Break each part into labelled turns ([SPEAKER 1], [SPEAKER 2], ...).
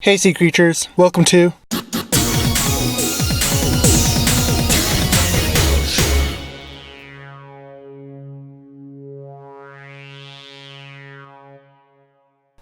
[SPEAKER 1] Hey sea creatures, welcome to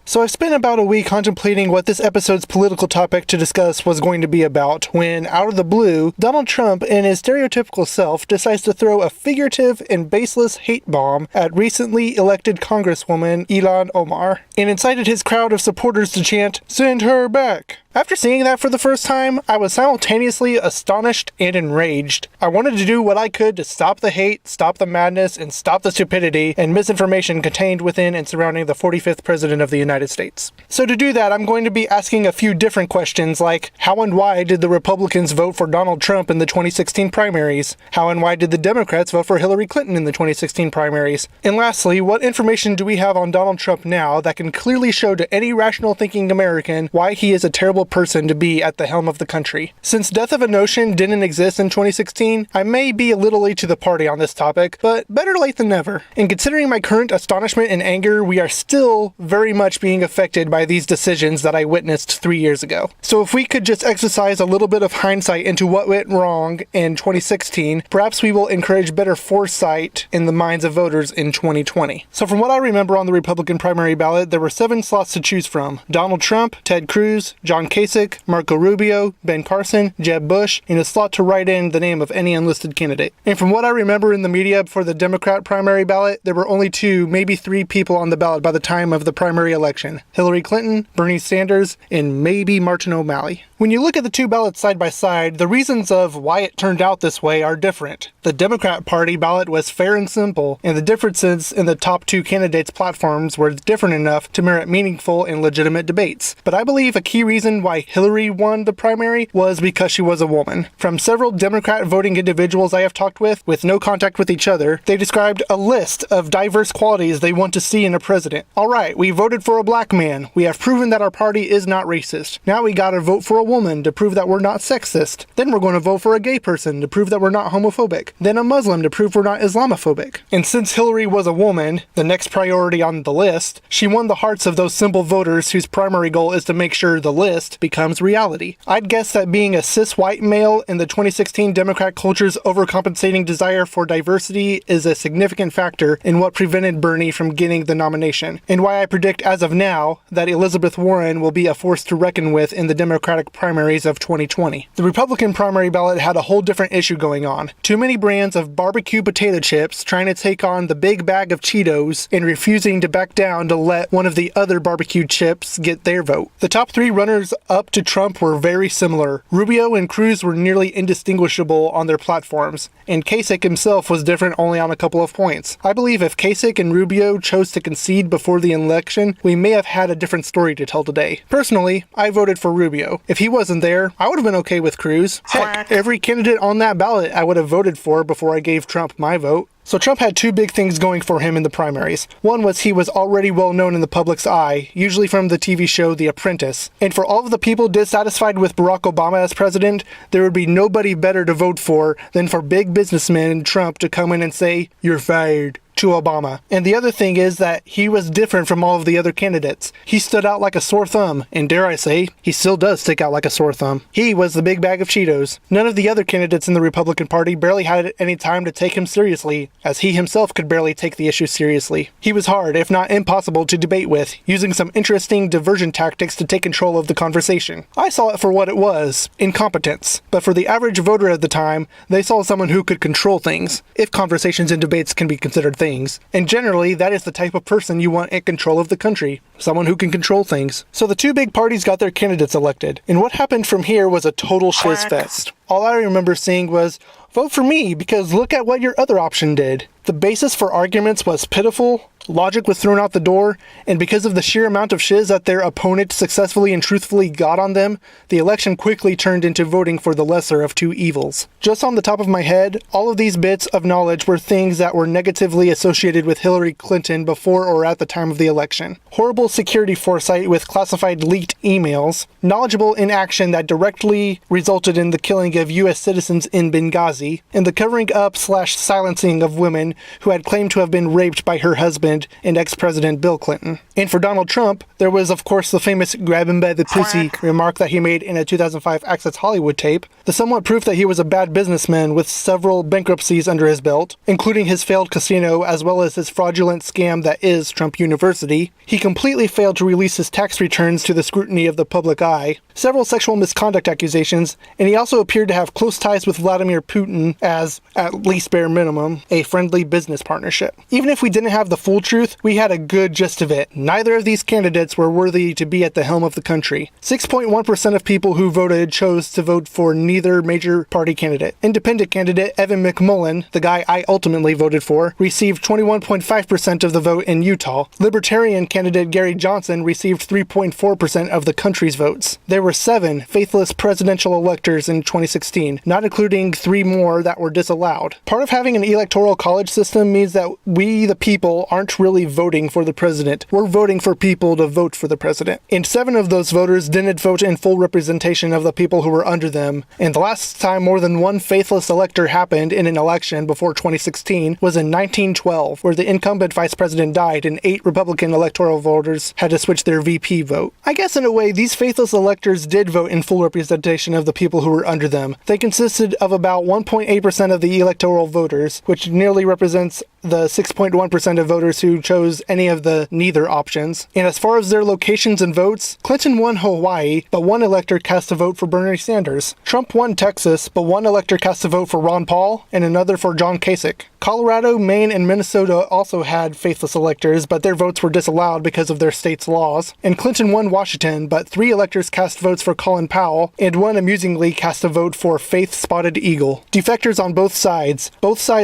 [SPEAKER 1] So I've spent about a week contemplating what this episode's political topic to discuss was going to be about when, out of the blue, Donald Trump, in his stereotypical self, decides to throw a figurative and baseless hate bomb at recently elected Congresswoman Ilhan Omar, and incited his crowd of supporters to chant, "Send her back!" After seeing that for the first time, I was simultaneously astonished and enraged. I wanted to do what I could to stop the hate, stop the madness, and stop the stupidity and misinformation contained within and surrounding the 45th President of the United States. So to do that, I'm going to be asking a few different questions like, how and why did the Republicans vote for Donald Trump in the 2016 primaries? How and why did the Democrats vote for Hillary Clinton in the 2016 primaries? And lastly, what information do we have on Donald Trump now that can clearly show to any rational thinking American why he is a terrible person to be at the helm of the country? Since death of a notion didn't exist in 2016, I may be a little late to the party on this topic, but better late than never. And considering my current astonishment and anger, we are still very much being affected by these decisions that I witnessed 3 years ago. So if we could just exercise a little bit of hindsight into what went wrong in 2016, perhaps we will encourage better foresight in the minds of voters in 2020. So from what I remember on the Republican primary ballot, there were 7 slots to choose from: Donald Trump, Ted Cruz, John Kasich, Marco Rubio, Ben Carson, Jeb Bush, and a slot to write in the name of any enlisted candidate. And from what I remember in the media for the Democrat primary ballot, there were only 2, maybe 3 people on the ballot by the time of the primary election: Hillary Clinton, Bernie Sanders, and maybe Martin O'Malley. When you look at the 2 ballots side by side, the reasons of why it turned out this way are different. The Democrat Party ballot was fair and simple, and the differences in the top 2 candidates' platforms were different enough to merit meaningful and legitimate debates. But I believe a key reason why Hillary won the primary was because she was a woman. From several Democrat voting individuals I have talked with no contact with each other, they described a list of diverse qualities they want to see in a president. Alright, we voted for a black man. We have proven that our party is not racist. Now we gotta vote for a woman to prove that we're not sexist. Then we're going to vote for a gay person to prove that we're not homophobic. Then a Muslim to prove we're not Islamophobic. And since Hillary was a woman, the next priority on the list, she won the hearts of those simple voters whose primary goal is to make sure the list becomes reality. I'd guess that being a cis white male in the 2016 Democrat culture's overcompensating desire for diversity is a significant factor in what prevented Bernie from getting the nomination, and why I predict as of now that Elizabeth Warren will be a force to reckon with in the Democratic primaries of 2020. The Republican primary ballot had a whole different issue going on. Too many brands of barbecue potato chips trying to take on the big bag of Cheetos and refusing to back down to let one of the other barbecue chips get their vote. The top 3 runners up to Trump were very similar. Rubio and Cruz were nearly indistinguishable on their platforms, and Kasich himself was different only on a couple of points. I believe if Kasich and Rubio chose to concede before the election, we may have had a different story to tell today. Personally, I voted for Rubio. If he wasn't there, I would have been okay with Cruz. Heck, every candidate on that ballot I would have voted for before I gave Trump my vote. So Trump had 2 big things going for him in the primaries. One was he was already well known in the public's eye, usually from the TV show The Apprentice. And for all of the people dissatisfied with Barack Obama as president, there would be nobody better to vote for than for big businessman Trump to come in and say, "You're fired," to Obama. And the other thing is that he was different from all of the other candidates. He stood out like a sore thumb, and dare I say, he still does stick out like a sore thumb. He was the big bag of Cheetos. None of the other candidates in the Republican Party barely had any time to take him seriously, as he himself could barely take the issue seriously. He was hard, if not impossible, to debate with, using some interesting diversion tactics to take control of the conversation. I saw it for what it was, incompetence. But for the average voter at the time, they saw someone who could control things, if conversations and debates can be considered things. And generally, that is the type of person you want in control of the country. Someone who can control things. So the 2 big parties got their candidates elected, and what happened from here was a total shiz fest. All I remember seeing was, vote for me because look at what your other option did. The basis for arguments was pitiful, logic was thrown out the door, and because of the sheer amount of shiz that their opponent successfully and truthfully got on them, the election quickly turned into voting for the lesser of 2 evils. Just on the top of my head, all of these bits of knowledge were things that were negatively associated with Hillary Clinton before or at the time of the election. Horrible security foresight with classified leaked emails, knowledgeable inaction that directly resulted in the killing of U.S. citizens in Benghazi, and the covering up/silencing of women who had claimed to have been raped by her husband and ex-President Bill Clinton. And for Donald Trump, there was of course the famous grab him by the pussy remark that he made in a 2005 Access Hollywood tape, the somewhat proof that he was a bad businessman with several bankruptcies under his belt, including his failed casino as well as his fraudulent scam that is Trump University. He completely failed to release his tax returns to the scrutiny of the public eye, several sexual misconduct accusations, and he also appeared to have close ties with Vladimir Putin as, at least bare minimum, a friendly business partnership. Even if we didn't have the full truth, we had a good gist of it. Neither of these candidates were worthy to be at the helm of the country. 6.1% of people who voted chose to vote for neither major party candidate. Independent candidate Evan McMullin, the guy I ultimately voted for, received 21.5% of the vote in Utah. Libertarian candidate Gary Johnson received 3.4% of the country's votes. There were 7 faithless presidential electors in 2016, not including 3 more that were disallowed. Part of having an electoral college system means that we, the people, aren't really voting for the president. We're voting for people to vote for the president. And 7 of those voters didn't vote in full representation of the people who were under them. And the last time more than one faithless elector happened in an election before 2016 was in 1912, where the incumbent vice president died and 8 Republican electoral voters had to switch their VP vote. I guess in a way, these faithless electors did vote in full representation of the people who were under them. They consisted of about 1.8% of the electoral voters, which nearly represents the 6.1% of voters who chose any of the neither options. And as far as their locations and votes, Clinton won Hawaii, but one elector cast a vote for Bernie Sanders. Trump won Texas, but one elector cast a vote for Ron Paul and another for John Kasich. Colorado, Maine, and Minnesota also had faithless electors, but their votes were disallowed because of their state's laws. And Clinton won Washington, but 3 electors cast votes for Colin Powell, and one amusingly cast a vote for Faith Spotted Eagle. Defectors on both sides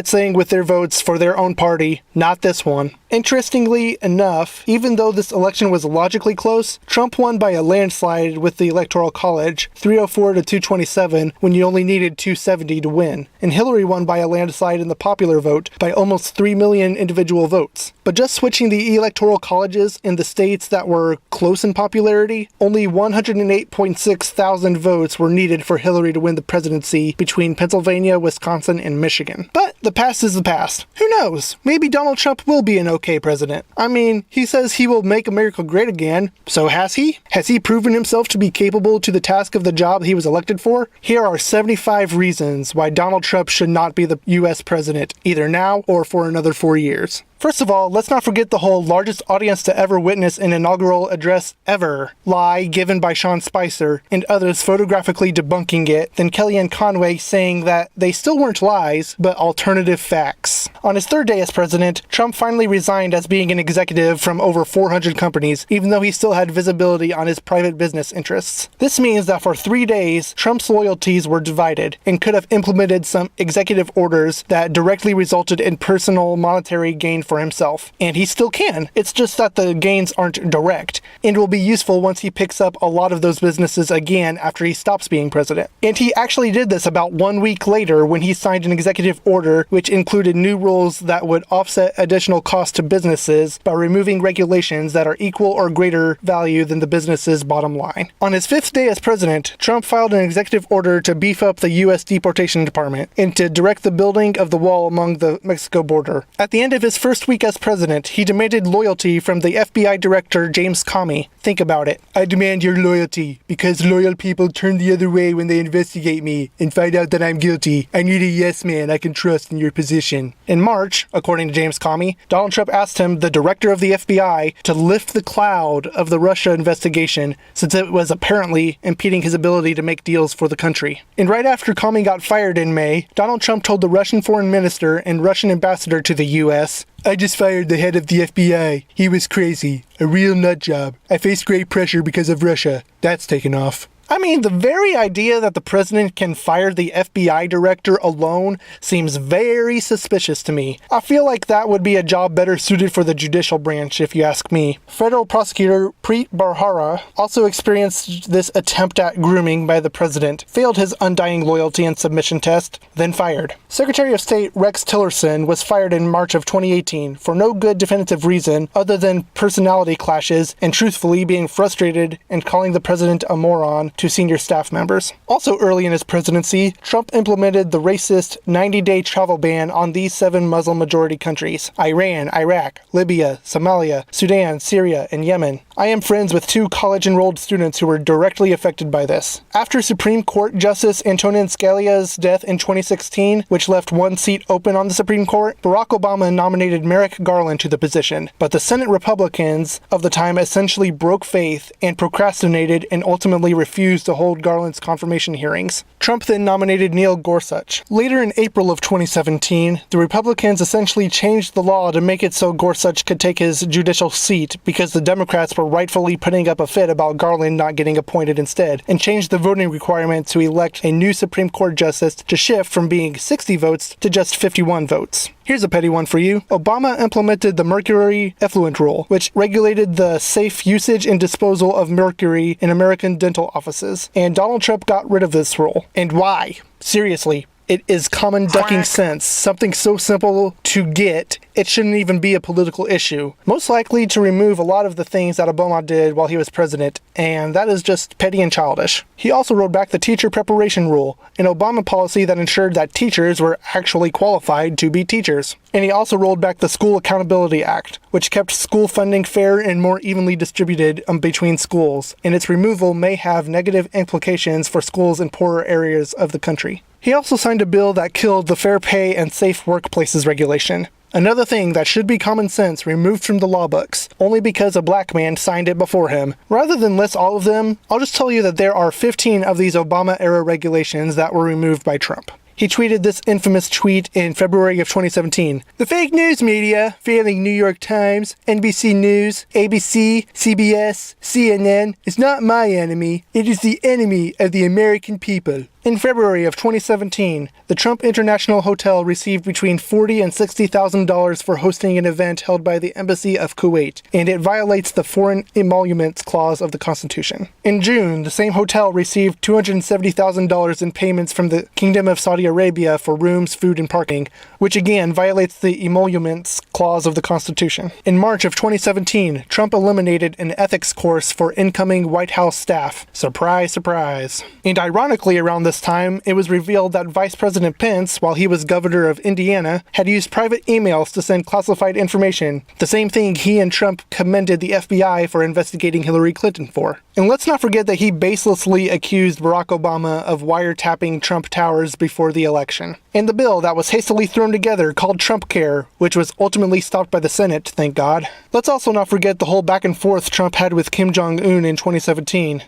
[SPEAKER 1] saying with their votes for their own party, not this one. Interestingly enough, even though this election was logically close, Trump won by a landslide with the Electoral College, 304 to 227, when you only needed 270 to win. And Hillary won by a landslide in the popular vote by almost 3 million individual votes. But just switching the electoral colleges in the states that were close in popularity, only 108.6 thousand votes were needed for Hillary to win the presidency between Pennsylvania, Wisconsin, and Michigan. But the past is the past. Who knows? Maybe Donald Trump will be an okay president. I mean, he says he will make America great again. So has he? Has he proven himself to be capable to the task of the job he was elected for? Here are 75 reasons why Donald Trump should not be the US president, either now or for another 4 years. First of all, let's not forget the whole largest audience to ever witness an inaugural address ever lie given by Sean Spicer and others photographically debunking it, then Kellyanne Conway saying that they still weren't lies, but alternative facts. On his 3rd day as president, Trump finally resigned as being an executive from over 400 companies, even though he still had visibility on his private business interests. This means that for 3 days, Trump's loyalties were divided and could have implemented some executive orders that directly resulted in personal monetary gain for himself. And he still can. It's just that the gains aren't direct, and will be useful once he picks up a lot of those businesses again after he stops being president. And he actually did this about 1 week later when he signed an executive order which included new rules that would offset additional costs to businesses by removing regulations that are equal or greater value than the business's bottom line. On his 5th day as president, Trump filed an executive order to beef up the U.S. Deportation Department and to direct the building of the wall along the Mexico border. At the end of his first week as president, he demanded loyalty from the FBI director James Comey. Think about it. I demand your loyalty because loyal people turn the other way when they investigate me and find out that I'm guilty. I need a yes man I can trust in your position. In March, according to James Comey, Donald Trump asked him, the director of the FBI, to lift the cloud of the Russia investigation since it was apparently impeding his ability to make deals for the country. And right after Comey got fired in May, Donald Trump told the Russian foreign minister and Russian ambassador to the U.S., I just fired the head of the FBI. He was crazy. A real nut job. I faced great pressure because of Russia. That's taken off. I mean, the very idea that the president can fire the FBI director alone seems very suspicious to me. I feel like that would be a job better suited for the judicial branch, if you ask me. Federal prosecutor Preet Bharara also experienced this attempt at grooming by the president, failed his undying loyalty and submission test, then fired. Secretary of State Rex Tillerson was fired in March of 2018 2017 for no good definitive reason other than personality clashes and truthfully being frustrated and calling the president a moron to senior staff members. Also early in his presidency, Trump implemented the racist 90-day travel ban on these 7 Muslim-majority countries: Iran, Iraq, Libya, Somalia, Sudan, Syria, and Yemen. I am friends with 2 college-enrolled students who were directly affected by this. After Supreme Court Justice Antonin Scalia's death in 2016, which left 1 seat open on the Supreme Court, Barack Obama nominated Merrick Garland to the position, but the Senate Republicans of the time essentially broke faith and procrastinated and ultimately refused to hold Garland's confirmation hearings. Trump then nominated Neil Gorsuch. Later in April of 2017, the Republicans essentially changed the law to make it so Gorsuch could take his judicial seat because the Democrats were rightfully putting up a fit about Garland not getting appointed instead, and changed the voting requirement to elect a new Supreme Court justice to shift from being 60 votes to just 51 votes. Here's a petty one for you. Obama implemented the mercury effluent rule, which regulated the safe usage and disposal of mercury in American dental offices, and Donald Trump got rid of this rule. And why? Seriously. It is common ducking sense. Something so simple to get, it shouldn't even be a political issue. Most likely to remove a lot of the things that Obama did while he was president, and that is just petty and childish. He also rolled back the teacher preparation rule, an Obama policy that ensured that teachers were actually qualified to be teachers. And he also rolled back the School Accountability Act, which kept school funding fair and more evenly distributed between schools, and its removal may have negative implications for schools in poorer areas of the country. He also signed a bill that killed the Fair Pay and Safe Workplaces regulation. Another thing that should be common sense removed from the law books, only because a black man signed it before him. Rather than list all of them, I'll just tell you that there are 15 of these Obama-era regulations that were removed by Trump. He tweeted this infamous tweet in February of 2017. The fake news media, failing New York Times, NBC News, ABC, CBS, CNN, is not my enemy. It is the enemy of the American people. In February of 2017, the Trump International Hotel received between $40,000 and $60,000 for hosting an event held by the Embassy of Kuwait, and it violates the Foreign Emoluments Clause of the Constitution. In June, the same hotel received $270,000 in payments from the Kingdom of Saudi Arabia for rooms, food, and parking, which again violates the Emoluments Clause of the Constitution. In March of 2017, Trump eliminated an ethics course for incoming White House staff. Surprise, surprise. And ironically, around this time, it was revealed that Vice President Pence, while he was governor of Indiana, had used private emails to send classified information, the same thing he and Trump commended the FBI for investigating Hillary Clinton for. And let's not forget that he baselessly accused Barack Obama of wiretapping Trump Towers before the election. And the bill that was hastily thrown together called Trump Care, which was ultimately stopped by the Senate, thank God. Let's also not forget the whole back and forth Trump had with Kim Jong-un in 2017.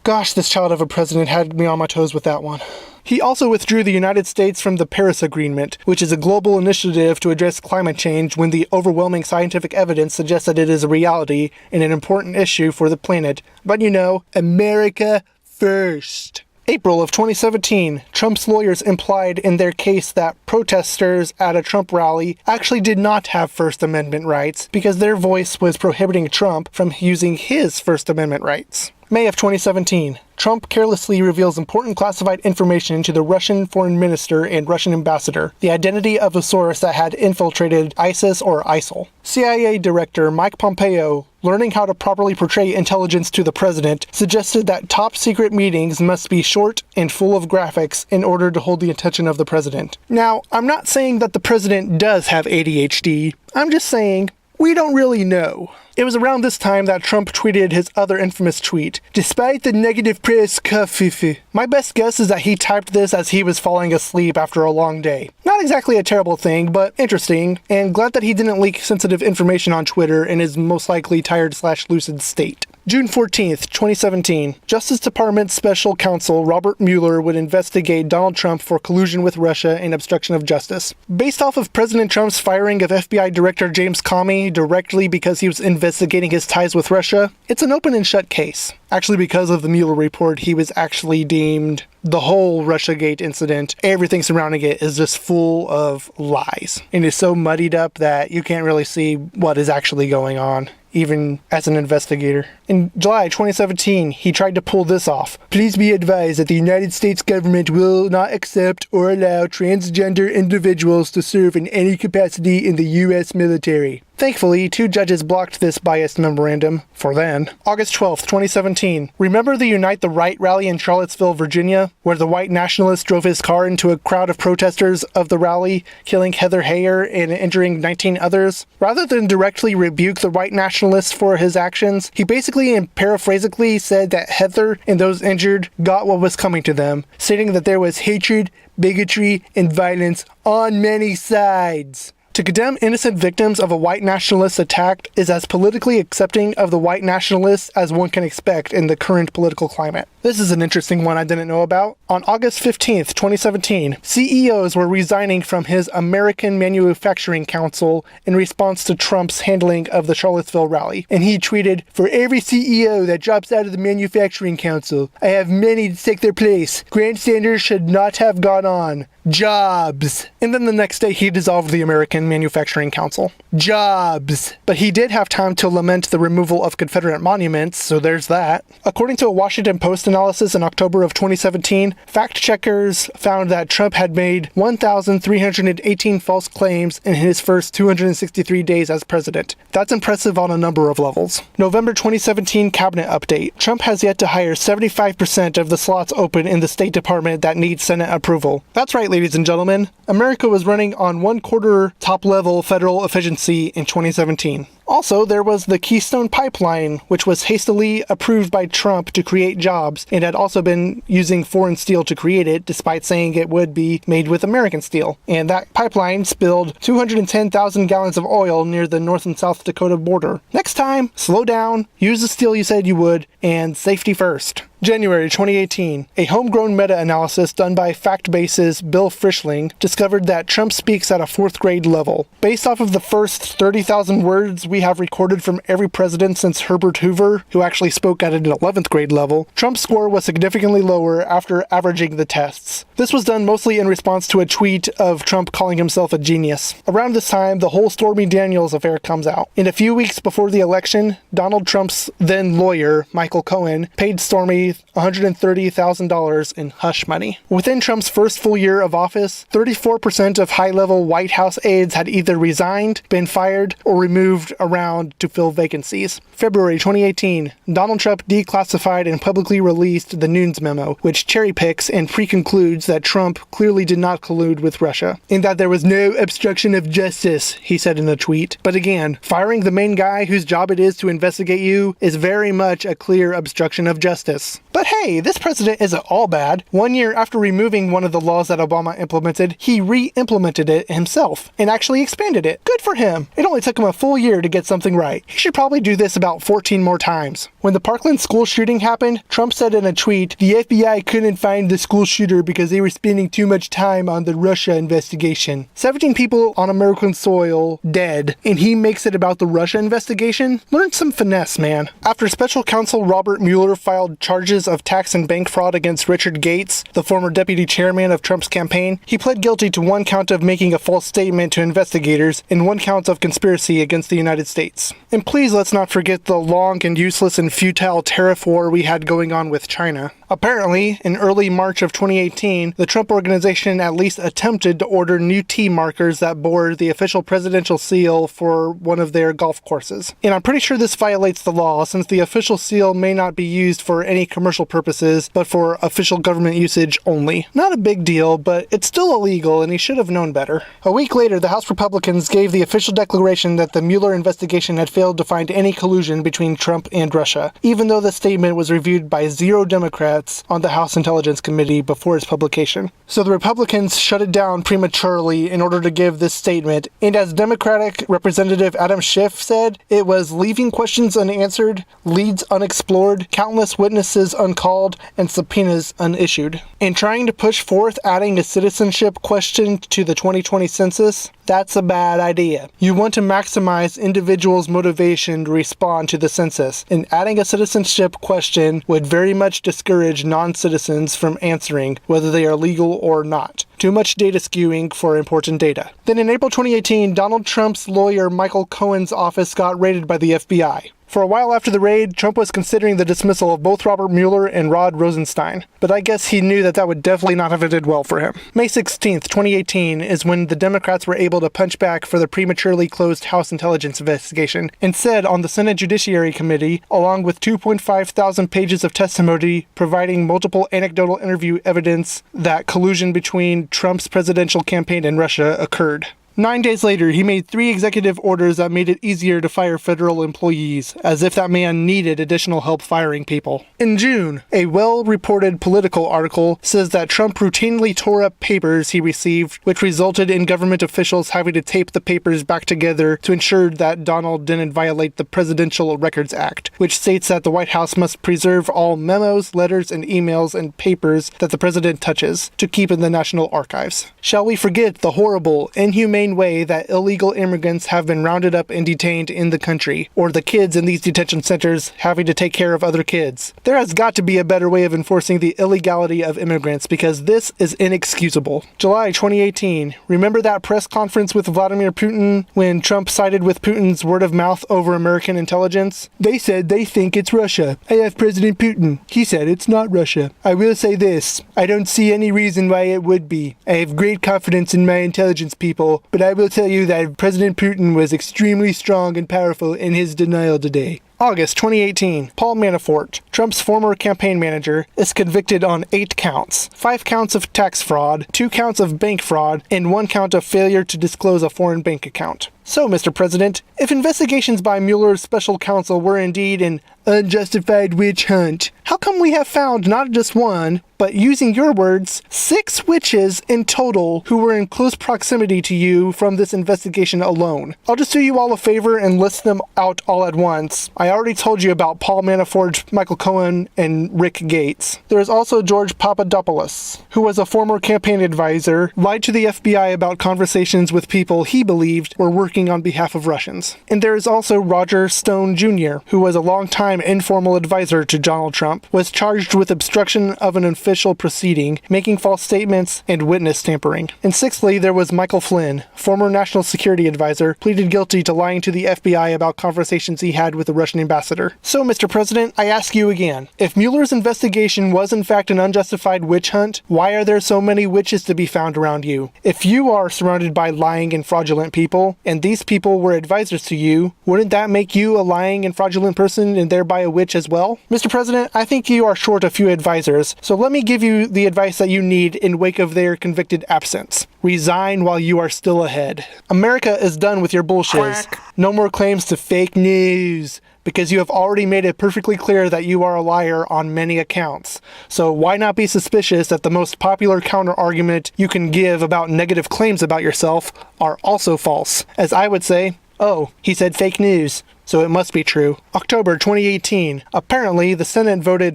[SPEAKER 1] Gosh, this child of a president had me on my toes with that one. He also withdrew the United States from the Paris Agreement, which is a global initiative to address climate change when the overwhelming scientific evidence suggests that it is a reality and an important issue for the planet. But you know, America first. April of 2017, Trump's lawyers implied in their case that protesters at a Trump rally actually did not have First Amendment rights because their voice was prohibiting Trump from using his First Amendment rights. May of 2017, Trump carelessly reveals important classified information to the Russian foreign minister and Russian ambassador, the identity of a source that had infiltrated ISIS or ISIL. CIA Director Mike Pompeo, learning how to properly portray intelligence to the president, suggested that top-secret meetings must be short and full of graphics in order to hold the attention of the president. Now, I'm not saying that the president does have ADHD, I'm just saying we don't really know. It was around this time that Trump tweeted his other infamous tweet, "Despite the negative press kerfuffle." My best guess is that he typed this as he was falling asleep after a long day. Not exactly a terrible thing, but interesting, and glad that he didn't leak sensitive information on Twitter in his most likely tired/lucid state. June 14th, 2017, Justice Department Special Counsel Robert Mueller would investigate Donald Trump for collusion with Russia and obstruction of justice. Based off of President Trump's firing of FBI Director James Comey directly because he was investigating his ties with Russia, it's an open and shut case. Actually, because of the Mueller report, he was actually deemed the whole Russiagate incident, everything surrounding it is just full of lies. And it's so muddied up that you can't really see what is actually going on. even as an investigator. In July 2017, he tried to pull this off. Please be advised that the United States government will not accept or allow transgender individuals to serve in any capacity in the U.S. military. Thankfully, 2 judges blocked this biased memorandum for then. August 12, 2017. Remember the Unite the Right rally in Charlottesville, Virginia, where the white nationalist drove his car into a crowd of protesters of the rally, killing Heather Heyer and injuring 19 others? Rather than directly rebuke the white nationalists for his actions, he basically and paraphrasically said that Heather and those injured got what was coming to them, stating that there was hatred, bigotry, and violence on many sides. To condemn innocent victims of a white nationalist attack is as politically accepting of the white nationalists as one can expect in the current political climate. This is an interesting one I didn't know about. On August 15th, 2017, CEOs were resigning from his American Manufacturing Council in response to Trump's handling of the Charlottesville rally. And he tweeted, "For every CEO that drops out of the Manufacturing Council, I have many to take their place. Grandstanders should not have gone on. Jobs." And then the next day he dissolved the American Manufacturing Council. Jobs. But he did have time to lament the removal of Confederate monuments, so there's that. According to a Washington Post analysis in October of 2017, fact checkers found that Trump had made 1,318 false claims in his first 263 days as president. That's impressive on a number of levels. November 2017 cabinet update. Trump has yet to hire 75% of the slots open in the State Department that need Senate approval. That's right, ladies and gentlemen. America was running on 1/4 top-level federal efficiency in 2017. Also, there was the Keystone Pipeline, which was hastily approved by Trump to create jobs and had also been using foreign steel to create it, despite saying it would be made with American steel. And that pipeline spilled 210,000 gallons of oil near the North and South Dakota border. Next time, slow down, use the steel you said you would, and safety first. January 2018, a homegrown meta-analysis done by FactBase's Bill Frischling discovered that Trump speaks at a 4th grade level. Based off of the first 30,000 words we have recorded from every president since Herbert Hoover, who actually spoke at an 11th grade level, Trump's score was significantly lower after averaging the tests. This was done mostly in response to a tweet of Trump calling himself a genius. Around this time, the whole Stormy Daniels affair comes out. In a few weeks before the election, Donald Trump's then lawyer, Michael Cohen, paid Stormy $130,000 in hush money. Within Trump's first full year of office, 34% of high-level White House aides had either resigned, been fired, or removed around to fill vacancies. February 2018, Donald Trump declassified and publicly released the Nunes memo, which cherry-picks and pre-concludes that Trump clearly did not collude with Russia, and that there was no obstruction of justice, he said in a tweet. But again, firing the main guy whose job it is to investigate you is very much a clear obstruction of justice. But hey, this president isn't all bad. 1 year after removing one of the laws that Obama implemented, he re-implemented it himself and actually expanded it. Good for him. It only took him a full year to get something right. He should probably do this about 14 more times. When the Parkland school shooting happened, Trump said in a tweet, "The FBI couldn't find the school shooter because they were spending too much time on the Russia investigation." 17 people on American soil dead, and he makes it about the Russia investigation? Learn some finesse, man. After special counsel Robert Mueller filed charges of tax and bank fraud against Richard Gates, the former deputy chairman of Trump's campaign, he pled guilty to 1 count of making a false statement to investigators and 1 count of conspiracy against the United States. And please let's not forget the long and useless and futile tariff war we had going on with China. Apparently, in early March of 2018, the Trump Organization at least attempted to order new T markers that bore the official presidential seal for one of their golf courses. And I'm pretty sure this violates the law, since the official seal may not be used for any commercial purposes, but for official government usage only. Not a big deal, but it's still illegal, and he should have known better. A week later, the House Republicans gave the official declaration that the Mueller investigation had failed to find any collusion between Trump and Russia, even though the statement was reviewed by 0 Democrats on the House Intelligence Committee before its publication. So the Republicans shut it down prematurely in order to give this statement, and as Democratic Representative Adam Schiff said, it was leaving questions unanswered, leads unexplored, countless witnesses uncalled, and subpoenas unissued. And trying to push forth adding a citizenship question to the 2020 census, that's a bad idea. You want to maximize individuals' motivation to respond to the census, and adding a citizenship question would very much discourage non-citizens from answering, whether they are legal or not. Too much data skewing for important data. Then in April 2018, Donald Trump's lawyer Michael Cohen's office got raided by the FBI. For a while after the raid, Trump was considering the dismissal of both Robert Mueller and Rod Rosenstein, but I guess he knew that would definitely not have ended well for him. May 16th, 2018 is when the Democrats were able to punch back for the prematurely closed House intelligence investigation and said on the Senate Judiciary Committee, along with 2.5 thousand pages of testimony providing multiple anecdotal interview evidence, that collusion between Trump's presidential campaign and Russia occurred. 9 days later, he made 3 executive orders that made it easier to fire federal employees, as if that man needed additional help firing people. In June, a well-reported Politico article says that Trump routinely tore up papers he received, which resulted in government officials having to tape the papers back together to ensure that Donald didn't violate the Presidential Records Act, which states that the White House must preserve all memos, letters, and emails and papers that the president touches to keep in the National Archives. Shall we forget the horrible, inhumane way that illegal immigrants have been rounded up and detained in the country, or the kids in these detention centers having to take care of other kids? There has got to be a better way of enforcing the illegality of immigrants, because this is inexcusable. July 2018. Remember that press conference with Vladimir Putin when Trump sided with Putin's word of mouth over American intelligence? They said they think it's Russia. I have President Putin. He said it's not Russia. I will say this. I don't see any reason why it would be. I have great confidence in my intelligence people, but I will tell you that President Putin was extremely strong and powerful in his denial today. August 2018. Paul Manafort, Trump's former campaign manager, is convicted on 8 counts. 5 counts of tax fraud, 2 counts of bank fraud, and 1 count of failure to disclose a foreign bank account. So, Mr. President, if investigations by Mueller's special counsel were indeed an unjustified witch hunt, how come we have found not just one, but using your words, 6 witches in total who were in close proximity to you from this investigation alone? I'll just do you all a favor and list them out all at once. I already told you about Paul Manafort, Michael Cohen, and Rick Gates. There is also George Papadopoulos, who was a former campaign advisor, lied to the FBI about conversations with people he believed were working on behalf of Russians. And there is also Roger Stone Jr., who was a longtime informal advisor to Donald Trump, was charged with obstruction of an official proceeding, making false statements, and witness tampering. And sixthly, there was Michael Flynn, former national security advisor, pleaded guilty to lying to the FBI about conversations he had with the Russian ambassador. So, Mr. President, I ask you again, if Mueller's investigation was in fact an unjustified witch hunt, why are there so many witches to be found around you? If you are surrounded by lying and fraudulent people, and these people were advisors to you, wouldn't that make you a lying and fraudulent person and thereby a witch as well? Mr. President, I think you are short a few advisors, so let me give you the advice that you need in wake of their convicted absence. Resign while you are still ahead. America is done with your bullshit. No more claims to fake news, because you have already made it perfectly clear that you are a liar on many accounts. So why not be suspicious that the most popular counter-argument you can give about negative claims about yourself are also false? As I would say, oh, he said fake news, so it must be true. October 2018. Apparently, the Senate voted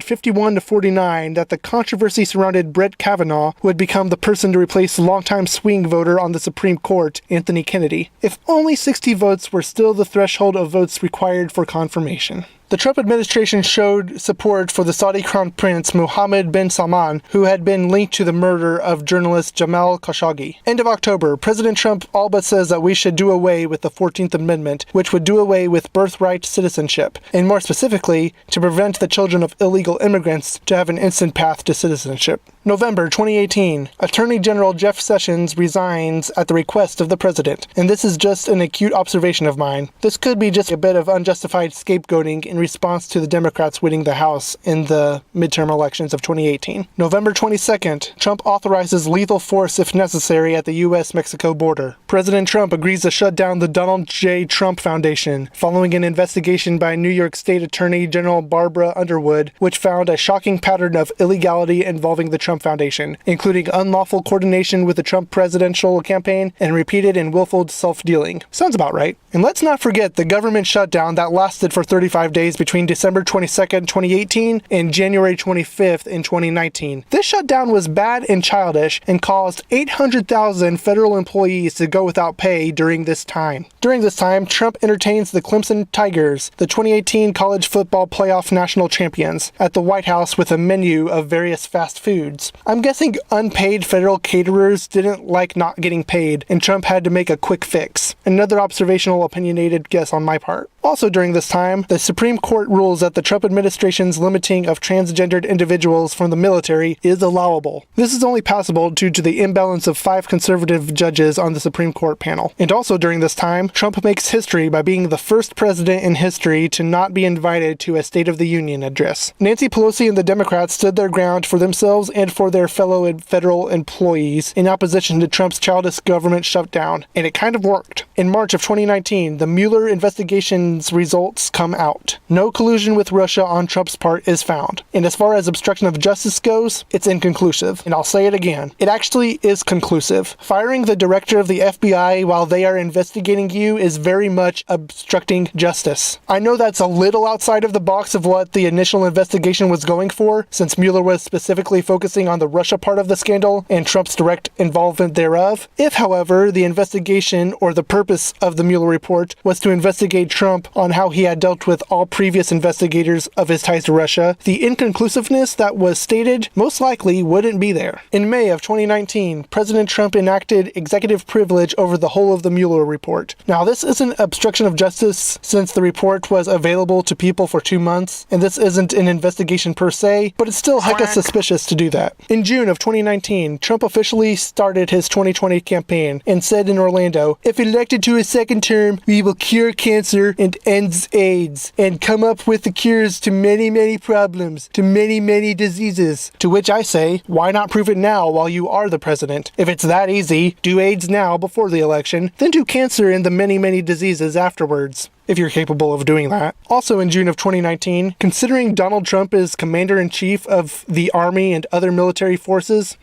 [SPEAKER 1] 51-49 that the controversy surrounded Brett Kavanaugh would become the person to replace the longtime swing voter on the Supreme Court, Anthony Kennedy. If only 60 votes were still the threshold of votes required for confirmation. The Trump administration showed support for the Saudi Crown Prince Mohammed bin Salman, who had been linked to the murder of journalist Jamal Khashoggi. End of October, President Trump all but says that we should do away with the 14th Amendment, which would do away with birthright citizenship, and more specifically, to prevent the children of illegal immigrants to have an instant path to citizenship. November 2018. Attorney General Jeff Sessions resigns at the request of the president, and this is just an acute observation of mine. This could be just a bit of unjustified scapegoating in response to the Democrats winning the House in the midterm elections of 2018. November 22nd. Trump authorizes lethal force if necessary at the U.S.-Mexico border. President Trump agrees to shut down the Donald J. Trump Foundation, following an investigation by New York State Attorney General Barbara Underwood, which found a shocking pattern of illegality involving the Trump Foundation, including unlawful coordination with the Trump presidential campaign and repeated and willful self-dealing. Sounds about right. And let's not forget the government shutdown that lasted for 35 days days between December 22nd, 2018 and January 25th in 2019. This shutdown was bad and childish and caused 800,000 federal employees to go without pay during this time. During this time, Trump entertains the Clemson Tigers, the 2018 college football playoff national champions, at the White House with a menu of various fast foods. I'm guessing unpaid federal caterers didn't like not getting paid, and Trump had to make a quick fix. Another observational, opinionated guess on my part. Also during this time, the Supreme Court rules that the Trump administration's limiting of transgendered individuals from the military is allowable. This is only possible due to the imbalance of 5 conservative judges on the Supreme Court panel. And also during this time, Trump makes history by being the first president in history to not be invited to a State of the Union address. Nancy Pelosi and the Democrats stood their ground for themselves and for their fellow federal employees in opposition to Trump's childish government shutdown, and it kind of worked. In March of 2019, the Mueller investigation results come out. No collusion with Russia on Trump's part is found. And as far as obstruction of justice goes, it's inconclusive. And I'll say it again. It actually is conclusive. Firing the director of the FBI while they are investigating you is very much obstructing justice. I know that's a little outside of the box of what the initial investigation was going for, since Mueller was specifically focusing on the Russia part of the scandal and Trump's direct involvement thereof. If, however, the investigation or the purpose of the Mueller report was to investigate Trump on how he had dealt with all previous investigators of his ties to Russia, the inconclusiveness that was stated most likely wouldn't be there. In May of 2019, President Trump enacted executive privilege over the whole of the Mueller report. Now, this isn't obstruction of justice since the report was available to people for 2 months, and this isn't an investigation per se, but it's still hecka suspicious to do that. In June of 2019, Trump officially started his 2020 campaign and said in Orlando, "If elected to a second term, we will cure cancer and ends AIDS, and come up with the cures to many, many problems, to many, many diseases." To which I say, why not prove it now while you are the president? If it's that easy, do AIDS now before the election, then do cancer and the many, many diseases afterwards, if you're capable of doing that. Also in June of 2019, considering Donald Trump is commander-in-chief of the Army and other military forces,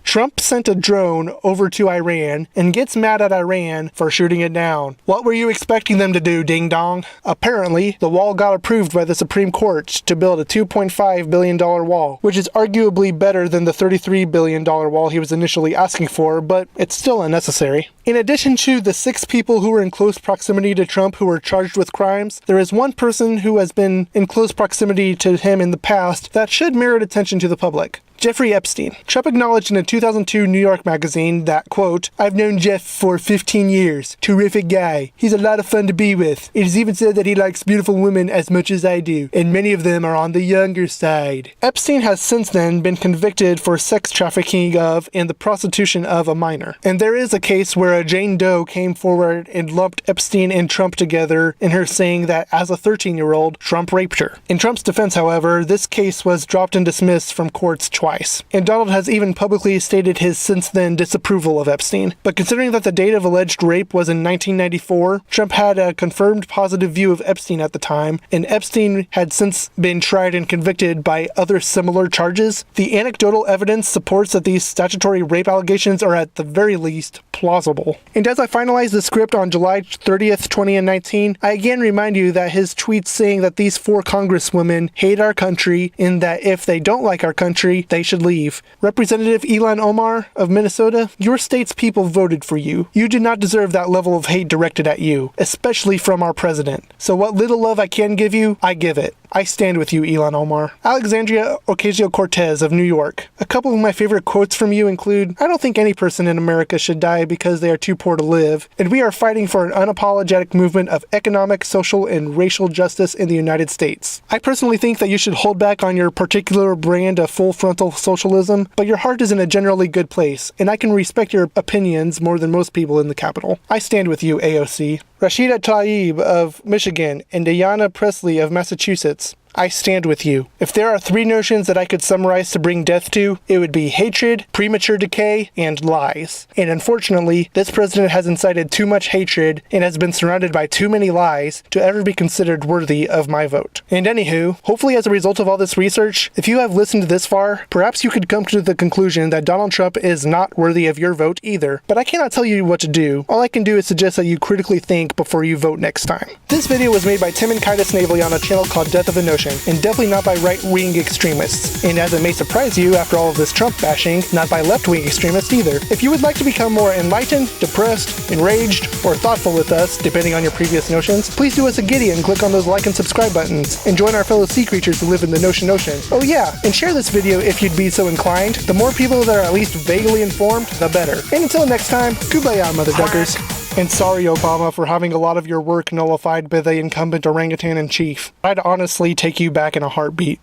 [SPEAKER 1] Trump sent a drone over to Iran and gets mad at Iran for shooting it down. What were you expecting them to do, ding dong? Apparently, the wall got approved by the Supreme Court to build a $2.5 billion wall, which is arguably better than the $33 billion wall he was initially asking for, but it's still unnecessary. In addition to the 6 people who were in close proximity to Trump who were charged with crimes, there is one person who has been in close proximity to him in the past that should merit attention to the public. Jeffrey Epstein. Trump acknowledged in a 2002 New York magazine that, quote, "I've known Jeff for 15 years. Terrific guy. He's a lot of fun to be with. It is even said that he likes beautiful women as much as I do, and many of them are on the younger side." Epstein has since then been convicted for sex trafficking of and the prostitution of a minor. And there is a case where a Jane Doe came forward and lumped Epstein and Trump together in her saying that as a 13-year-old, Trump raped her. In Trump's defense, however, this case was dropped and dismissed from courts twice. And Donald has even publicly stated his since then disapproval of Epstein. But considering that the date of alleged rape was in 1994, Trump had a confirmed positive view of Epstein at the time, and Epstein had since been tried and convicted by other similar charges. The anecdotal evidence supports that these statutory rape allegations are at the very least plausible. And as I finalize the script on July 30th, 2019, I again remind you that his tweets saying that these 4 congresswomen hate our country and that if they don't like our country, they should leave. Representative Ilhan Omar of Minnesota, your state's people voted for you. You do not deserve that level of hate directed at you, especially from our president. So what little love I can give you, I give it. I stand with you, Ilhan Omar. Alexandria Ocasio-Cortez of New York. A couple of my favorite quotes from you include, "I don't think any person in America should die because they are too poor to live, and we are fighting for an unapologetic movement of economic, social, and racial justice in the United States. I personally think that you should hold back on your particular brand of full frontal socialism, but your heart is in a generally good place, and I can respect your opinions more than most people in the Capitol. I stand with you, AOC. Rashida Tlaib of Michigan and Ayanna Pressley of Massachusetts. I stand with you. If there are 3 notions that I could summarize to bring death to, it would be hatred, premature decay, and lies. And unfortunately, this president has incited too much hatred and has been surrounded by too many lies to ever be considered worthy of my vote. And anywho, hopefully as a result of all this research, if you have listened this far, perhaps you could come to the conclusion that Donald Trump is not worthy of your vote either. But I cannot tell you what to do. All I can do is suggest that you critically think before you vote next time. This video was made by Tim and Kitus Navely on a channel called Death of a Notion, and definitely not by right-wing extremists. And as it may surprise you after all of this Trump bashing, not by left-wing extremists either. If you would like to become more enlightened, depressed, enraged, or thoughtful with us, depending on your previous notions, please do us a giddy and click on those like and subscribe buttons, and join our fellow sea creatures who live in the Notion Ocean. Oh yeah, and share this video if you'd be so inclined. The more people that are at least vaguely informed, the better. And until next time, kumbaya, mother duckers. And sorry, Obama, for having a lot of your work nullified by the incumbent orangutan in chief. I'd honestly take you back in a heartbeat.